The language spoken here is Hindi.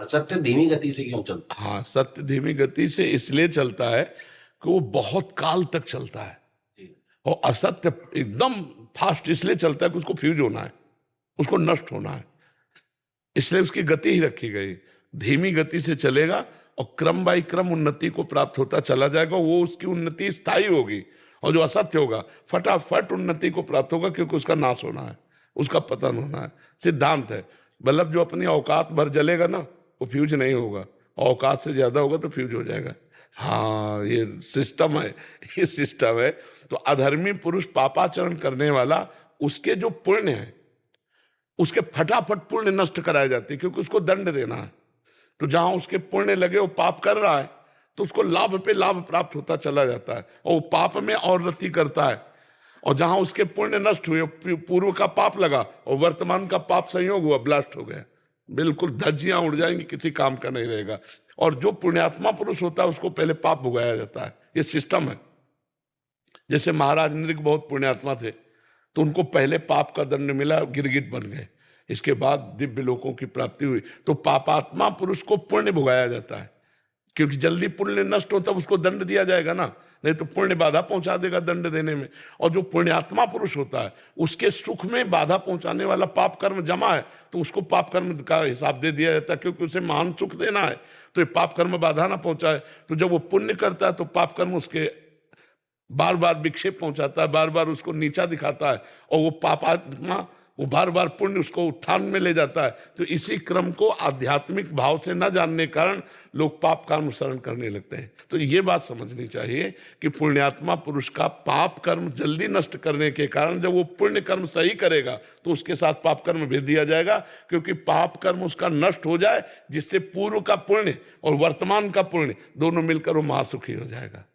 सत्य धीमी गति से क्यों चलता हाँ, सत्य धीमी गति से इसलिए चलता है कि वो बहुत काल तक चलता है, है? जी। और असत्य एकदम फास्ट इसलिए चलता है कि उसको फ्यूज होना है, उसको नष्ट होना है, इसलिए उसकी गति ही रखी गई। धीमी गति से चलेगा और क्रम बाई क्रम उन्नति को प्राप्त होता चला जाएगा, वो उसकी उन्नति स्थायी होगी। और जो असत्य होगा फटाफट उन्नति को प्राप्त होगा, क्योंकि उसका नाश होना है, उसका पतन होना है। सिद्धांत है। बल्ब जो अपनी औकात भर जलेगा ना, वो फ्यूज नहीं होगा, औकात से ज्यादा होगा तो फ्यूज हो जाएगा। हाँ, ये सिस्टम है, ये सिस्टम है। तो अधर्मी पुरुष पापाचरण करने वाला, उसके जो पुण्य है उसके फटाफट पुण्य नष्ट कराए जाते हैं, क्योंकि उसको दंड देना है। तो जहां उसके पुण्य लगे वो पाप कर रहा है, तो उसको लाभ पे लाभ प्राप्त होता चला जाता है, और वो पाप में और रति करता है। और जहां उसके पुण्य नष्ट हुए, पूर्व का पाप लगा और वर्तमान का पाप संयोग हुआ, ब्लास्ट हो गया, बिल्कुल धज्जियां उड़ जाएंगी, किसी काम का नहीं रहेगा। और जो पुण्यात्मा पुरुष होता है उसको पहले पाप भुगाया जाता है, ये सिस्टम है। जैसे महाराज नृग बहुत पुण्यात्मा थे, तो उनको पहले पाप का दंड मिला, गिरगिट बन गए। इसके बाद दिव्य लोकों की प्राप्ति हुई। तो पापात्मा पुरुष को पुण्य भुगाया जाता है, क्योंकि जल्दी पुण्य नष्ट होता उसको दंड दिया जाएगा ना, नहीं तो पुण्य बाधा पहुंचा देगा दंड देने में। और जो पुण्यात्मा पुरुष होता है उसके सुख में बाधा पहुंचाने वाला पाप कर्म जमा है, तो उसको पाप कर्म का हिसाब दे दिया जाता है, क्योंकि उसे महान सुख देना है, तो ये पाप कर्म बाधा ना पहुंचाए। तो जब वो पुण्य करता है तो पाप कर्म उसके बार बार विक्षेप पहुंचाता है, बार बार उसको नीचा दिखाता है, और वो पापात्मा वो बार बार पुण्य उसको उत्थान में ले जाता है। तो इसी क्रम को आध्यात्मिक भाव से न जानने के कारण लोग पाप का अनुसरण करने लगते हैं। तो ये बात समझनी चाहिए कि पुण्यात्मा पुरुष का पाप कर्म जल्दी नष्ट करने के कारण जब वो पुण्य कर्म सही करेगा तो उसके साथ पाप कर्म भेज दिया जाएगा, क्योंकि पाप कर्म उसका नष्ट हो जाए, जिससे पूर्व का पुण्य और वर्तमान का पुण्य दोनों मिलकर वो महासुखी हो जाएगा।